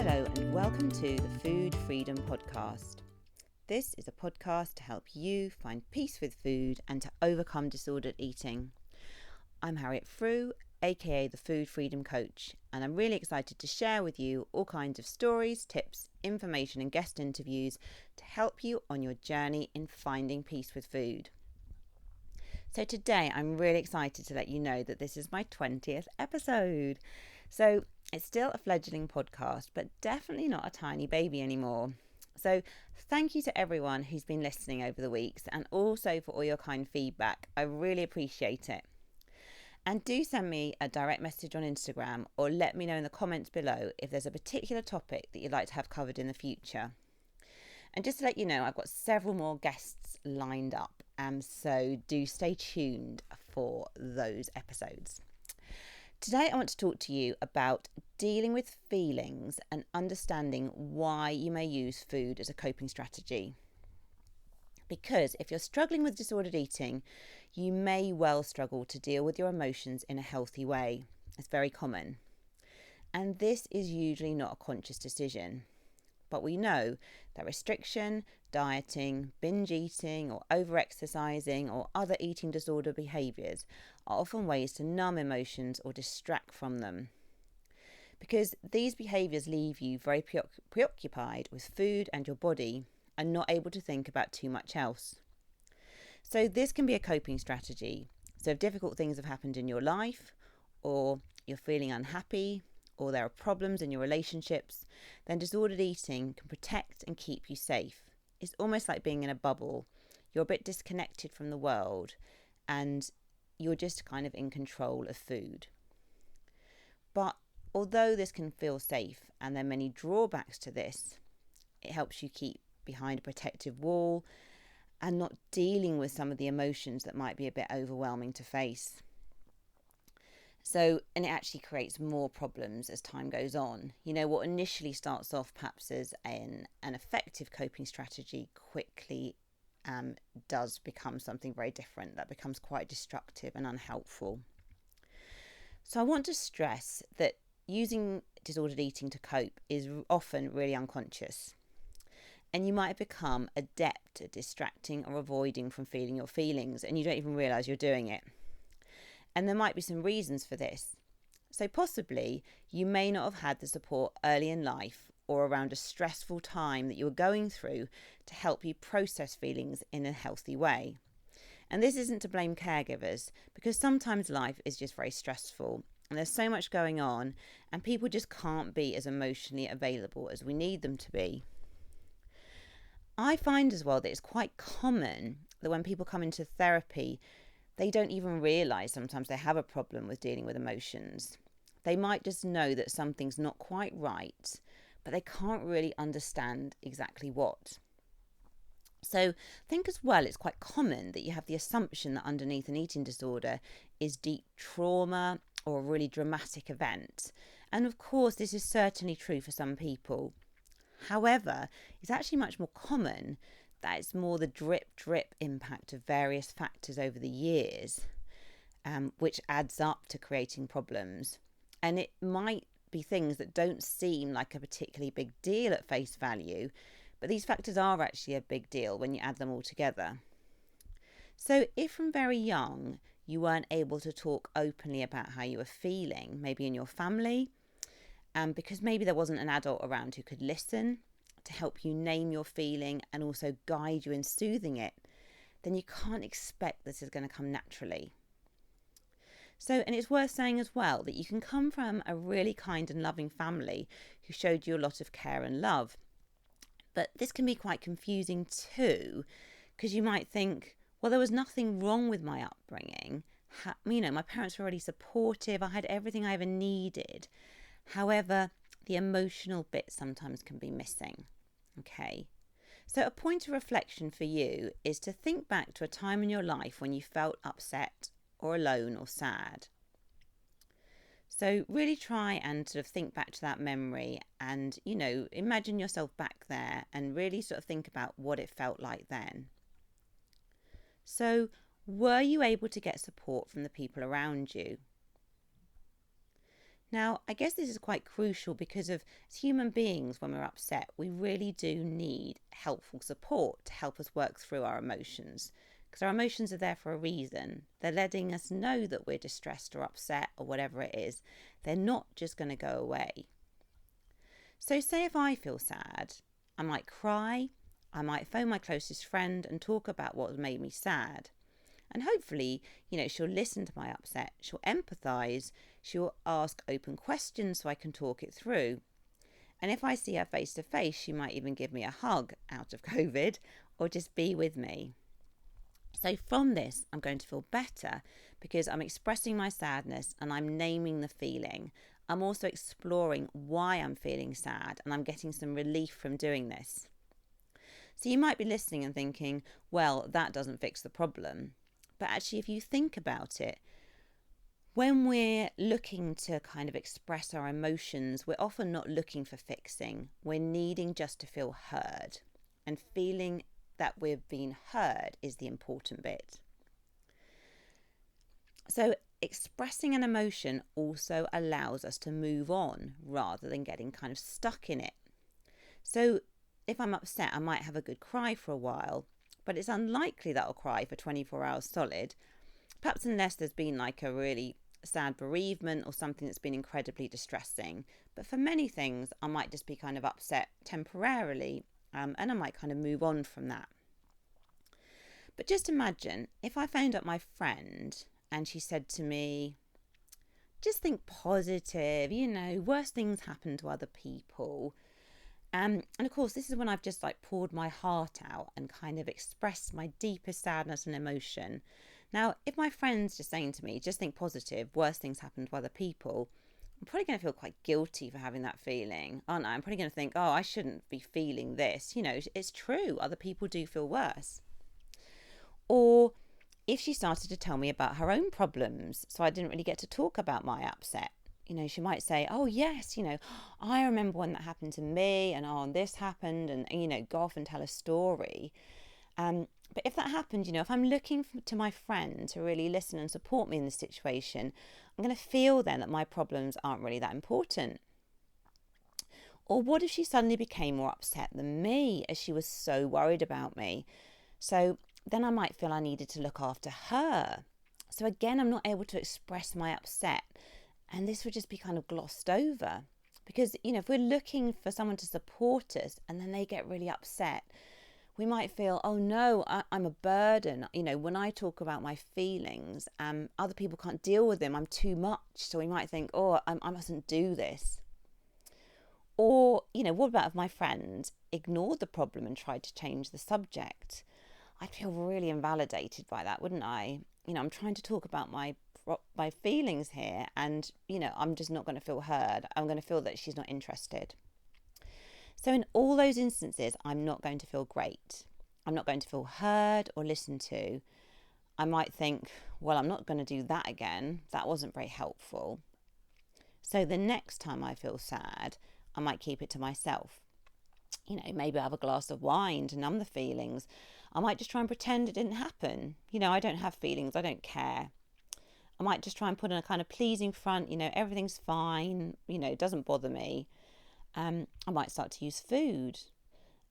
Hello and welcome to the Food Freedom Podcast. This is a podcast to help you find peace with food and to overcome disordered eating. I'm Harriet Frew, aka the Food Freedom Coach, and I'm really excited to share with you all kinds of stories, tips, information and guest interviews to help you on your journey in finding peace with food. So today I'm really excited to let you know that this is my 20th episode. So it's still a fledgling podcast, but definitely not a tiny baby anymore. So thank you to everyone who's been listening over the weeks and also for all your kind feedback. I really appreciate it. And do send me a direct message on Instagram or let me know in the comments below if there's a particular topic that you'd like to have covered in the future. And just to let you know, I've got several more guests lined up, so do stay tuned for those episodes. Today I want to talk to you about dealing with feelings and understanding why you may use food as a coping strategy. Because if you're struggling with disordered eating, you may well struggle to deal with your emotions in a healthy way. It's very common. And this is usually not a conscious decision. But we know that restriction, dieting, binge eating or over-exercising or other eating disorder behaviours are often ways to numb emotions or distract from them. Because these behaviours leave you very preoccupied with food and your body and not able to think about too much else. So this can be a coping strategy. So if difficult things have happened in your life or you're feeling unhappy, or there are problems in your relationships, then disordered eating can protect and keep you safe. It's almost like being in a bubble. You're a bit disconnected from the world and you're just kind of in control of food. But although this can feel safe and there are many drawbacks to this, it helps you keep behind a protective wall and not dealing with some of the emotions that might be a bit overwhelming to face. And it actually creates more problems as time goes on. You know, what initially starts off perhaps as an effective coping strategy quickly does become something very different that becomes quite destructive and unhelpful. So I want to stress that using disordered eating to cope is often really unconscious. And you might become adept at distracting or avoiding from feeling your feelings and you don't even realise you're doing it. And there might be some reasons for this. So possibly you may not have had the support early in life or around a stressful time that you were going through to help you process feelings in a healthy way. And this isn't to blame caregivers because sometimes life is just very stressful and there's so much going on and people just can't be as emotionally available as we need them to be. I find as well that it's quite common that when people come into therapy, they don't even realise sometimes they have a problem with dealing with emotions. They might just know that something's not quite right, but they can't really understand exactly what. So think as well, it's quite common that you have the assumption that underneath an eating disorder is deep trauma or a really dramatic event. And of course, this is certainly true for some people. However, it's actually much more common that it's more the drip impact of various factors over the years, which adds up to creating problems. And it might be things that don't seem like a particularly big deal at face value, but these factors are actually a big deal when you add them all together. So if from very young you weren't able to talk openly about how you were feeling, maybe in your family, because maybe there wasn't an adult around who could listen to help you name your feeling and also guide you in soothing it, then you can't expect this is going to come naturally. And it's worth saying as well that you can come from a really kind and loving family who showed you a lot of care and love. But this can be quite confusing too, because you might think, well, there was nothing wrong with my upbringing. My parents were really supportive. I had everything I ever needed. However, the emotional bit sometimes can be missing. Okay, so a point of reflection for you is to think back to a time in your life when you felt upset or alone or sad. So really try and sort of think back to that memory and, imagine yourself back there and really sort of think about what it felt like then. So were you able to get support from the people around you? Now, I guess this is quite crucial because as human beings, when we're upset, we really do need helpful support to help us work through our emotions. Because our emotions are there for a reason. They're letting us know that we're distressed or upset or whatever it is. They're not just going to go away. So say if I feel sad, I might cry, I might phone my closest friend and talk about what made me sad. And hopefully, she'll listen to my upset, she'll empathise, she'll ask open questions so I can talk it through. And if I see her face to face, she might even give me a hug out of COVID or just be with me. So from this, I'm going to feel better because I'm expressing my sadness and I'm naming the feeling. I'm also exploring why I'm feeling sad and I'm getting some relief from doing this. So you might be listening and thinking, well, that doesn't fix the problem. But actually, if you think about it, when we're looking to kind of express our emotions, we're often not looking for fixing. We're needing just to feel heard. And feeling that we're being heard is the important bit. So expressing an emotion also allows us to move on rather than getting kind of stuck in it. So if I'm upset, I might have a good cry for a while, but it's unlikely that I'll cry for 24 hours solid, perhaps unless there's been like a really sad bereavement or something that's been incredibly distressing. But for many things, I might just be kind of upset temporarily, and I might kind of move on from that. But just imagine if I phoned up my friend and she said to me, just think positive, worse things happen to other people. And of course, this is when I've just like poured my heart out and kind of expressed my deepest sadness and emotion. Now, if my friend's just saying to me, just think positive, worse things happen to other people, I'm probably going to feel quite guilty for having that feeling, aren't I? I'm probably going to think, oh, I shouldn't be feeling this. It's true. Other people do feel worse. Or if she started to tell me about her own problems, so I didn't really get to talk about my upset. She might say, oh, yes, I remember when that happened to me and this happened and, go off and tell a story. But if that happened, if I'm looking to my friend to really listen and support me in this situation, I'm going to feel then that my problems aren't really that important. Or what if she suddenly became more upset than me as she was so worried about me? So then I might feel I needed to look after her. So again, I'm not able to express my upset. And this would just be kind of glossed over. Because, if we're looking for someone to support us and then they get really upset, we might feel, oh no, I'm a burden. When I talk about my feelings, other people can't deal with them. I'm too much. So we might think, oh, I mustn't do this. Or, what about if my friend ignored the problem and tried to change the subject? I'd feel really invalidated by that, wouldn't I? I'm trying to talk about my feelings here and, I'm just not going to feel heard. I'm going to feel that she's not interested. So in all those instances, I'm not going to feel great. I'm not going to feel heard or listened to. I might think, well, I'm not going to do that again. That wasn't very helpful. So the next time I feel sad, I might keep it to myself. Maybe I have a glass of wine to numb the feelings. I might just try and pretend it didn't happen. I don't have feelings. I don't care. I might just try and put in a kind of pleasing front. Everything's fine. It doesn't bother me. I might start to use food.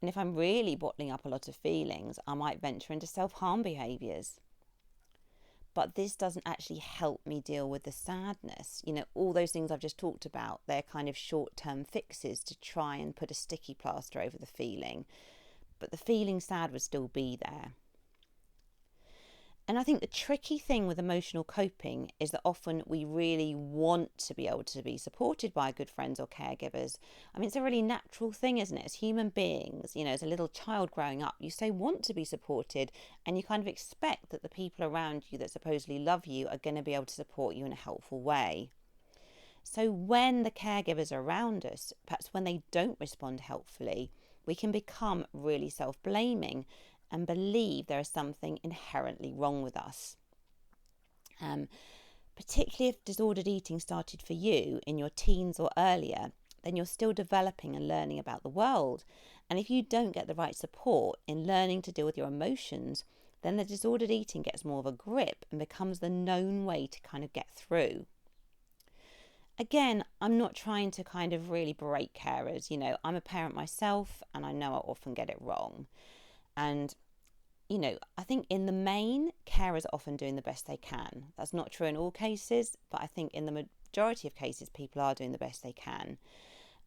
And if I'm really bottling up a lot of feelings, I might venture into self-harm behaviours. But this doesn't actually help me deal with the sadness. All those things I've just talked about, they're kind of short-term fixes to try and put a sticky plaster over the feeling. But the feeling sad would still be there. And I think the tricky thing with emotional coping is that often we really want to be able to be supported by good friends or caregivers. I mean, it's a really natural thing, isn't it? As human beings, as a little child growing up, you so want to be supported and you kind of expect that the people around you that supposedly love you are going to be able to support you in a helpful way. So when the caregivers are around us, perhaps when they don't respond helpfully, we can become really self-blaming and believe there is something inherently wrong with us. Particularly if disordered eating started for you in your teens or earlier, then you're still developing and learning about the world. And if you don't get the right support in learning to deal with your emotions, then the disordered eating gets more of a grip and becomes the known way to kind of get through. Again, I'm not trying to kind of really berate carers. I'm a parent myself and I know I often get it wrong. And I think in the main, carers are often doing the best they can. That's not true in all cases, but I think in the majority of cases, people are doing the best they can.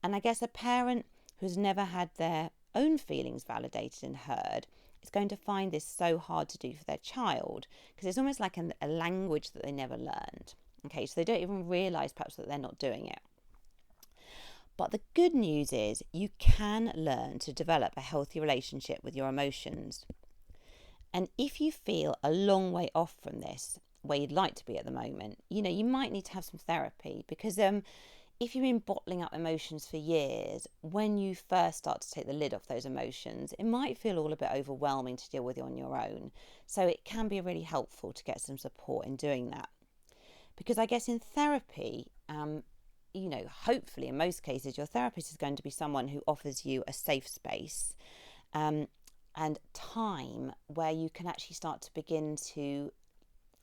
And I guess a parent who's never had their own feelings validated and heard is going to find this so hard to do for their child, because it's almost like a language that they never learned. Okay, so they don't even realise perhaps that they're not doing it. But the good news is you can learn to develop a healthy relationship with your emotions. And if you feel a long way off from this, where you'd like to be at the moment, you might need to have some therapy, because if you've been bottling up emotions for years, when you first start to take the lid off those emotions, it might feel all a bit overwhelming to deal with on your own. So it can be really helpful to get some support in doing that. Because I guess in therapy, hopefully in most cases, your therapist is going to be someone who offers you a safe space and time where you can actually start to begin to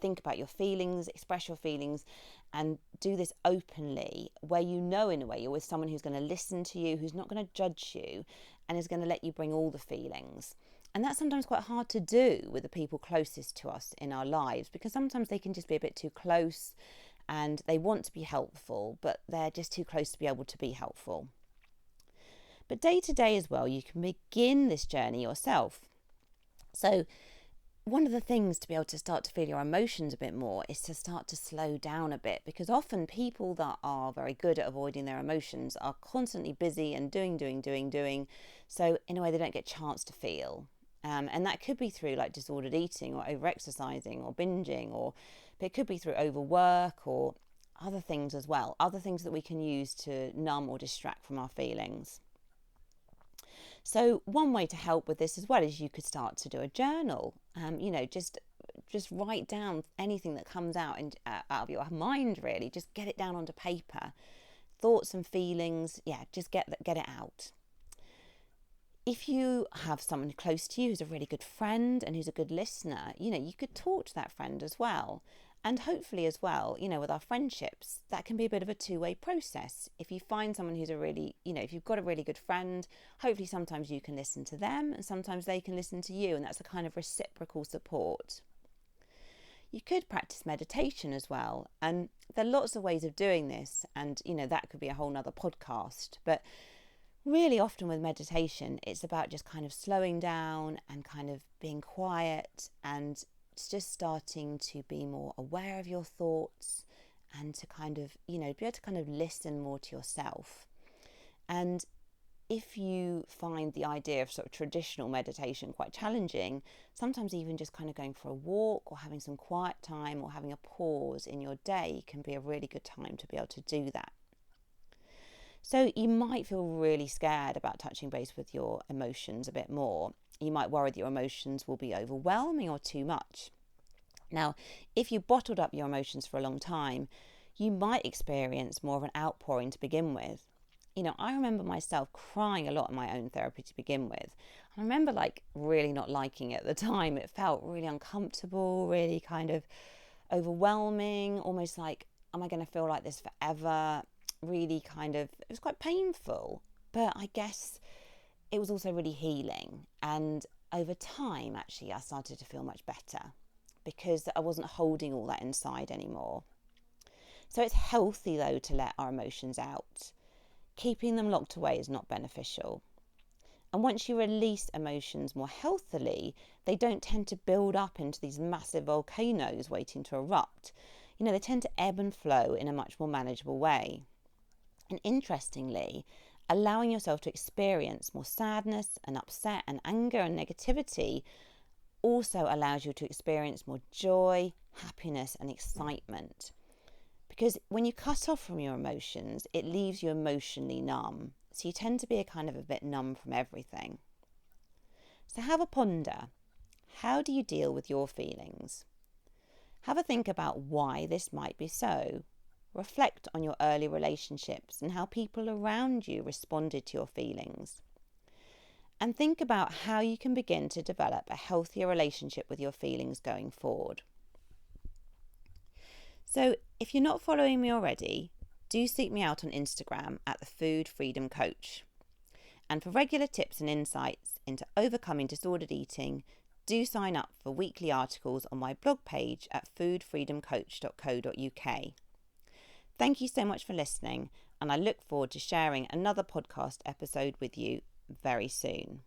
think about your feelings, express your feelings, and do this openly, where in a way you're with someone who's going to listen to you, who's not going to judge you, and is going to let you bring all the feelings. And that's sometimes quite hard to do with the people closest to us in our lives, because sometimes they can just be a bit too close and they want to be helpful, but they're just too close to be able to be helpful. But day to day as well, you can begin this journey yourself. So one of the things to be able to start to feel your emotions a bit more is to start to slow down a bit, because often people that are very good at avoiding their emotions are constantly busy and doing. So in a way, they don't get a chance to feel. And that could be through like disordered eating or over-exercising or binging, but it could be through overwork or other things as well, other things that we can use to numb or distract from our feelings. So one way to help with this as well is you could start to do a journal. Just write down anything that comes out of your mind. Really, just get it down onto paper. Thoughts and feelings, just get it out. If you have someone close to you who's a really good friend and who's a good listener, you could talk to that friend as well. And hopefully as well, with our friendships, that can be a bit of a two-way process. If you find someone who's if you've got a really good friend, hopefully sometimes you can listen to them and sometimes they can listen to you. And that's a kind of reciprocal support. You could practice meditation as well. And there are lots of ways of doing this. And, that could be a whole nother podcast. But really often with meditation, it's about just kind of slowing down and kind of being quiet and just starting to be more aware of your thoughts and to kind of, be able to kind of listen more to yourself. And if you find the idea of sort of traditional meditation quite challenging, sometimes even just kind of going for a walk or having some quiet time or having a pause in your day can be a really good time to be able to do that. So you might feel really scared about touching base with your emotions a bit more. You might worry that your emotions will be overwhelming or too much. Now, if you bottled up your emotions for a long time, you might experience more of an outpouring to begin with. I remember myself crying a lot in my own therapy to begin with. I remember really not liking it at the time. It felt really uncomfortable, really kind of overwhelming, almost like, am I going to feel like this forever? Really it was quite painful, but I guess it was also really healing. And over time, actually, I started to feel much better because I wasn't holding all that inside anymore. So it's healthy, though, to let our emotions out. Keeping them locked away is not beneficial. And once you release emotions more healthily, they don't tend to build up into these massive volcanoes waiting to erupt. They tend to ebb and flow in a much more manageable way. And interestingly, allowing yourself to experience more sadness and upset and anger and negativity also allows you to experience more joy, happiness and excitement. Because when you cut off from your emotions, it leaves you emotionally numb. So you tend to be a bit numb from everything. So have a ponder. How do you deal with your feelings? Have a think about why this might be so. Reflect on your early relationships and how people around you responded to your feelings. And think about how you can begin to develop a healthier relationship with your feelings going forward. So if you're not following me already, do seek me out on Instagram at the Food Freedom Coach. And for regular tips and insights into overcoming disordered eating, do sign up for weekly articles on my blog page at foodfreedomcoach.co.uk. Thank you so much for listening, and I look forward to sharing another podcast episode with you very soon.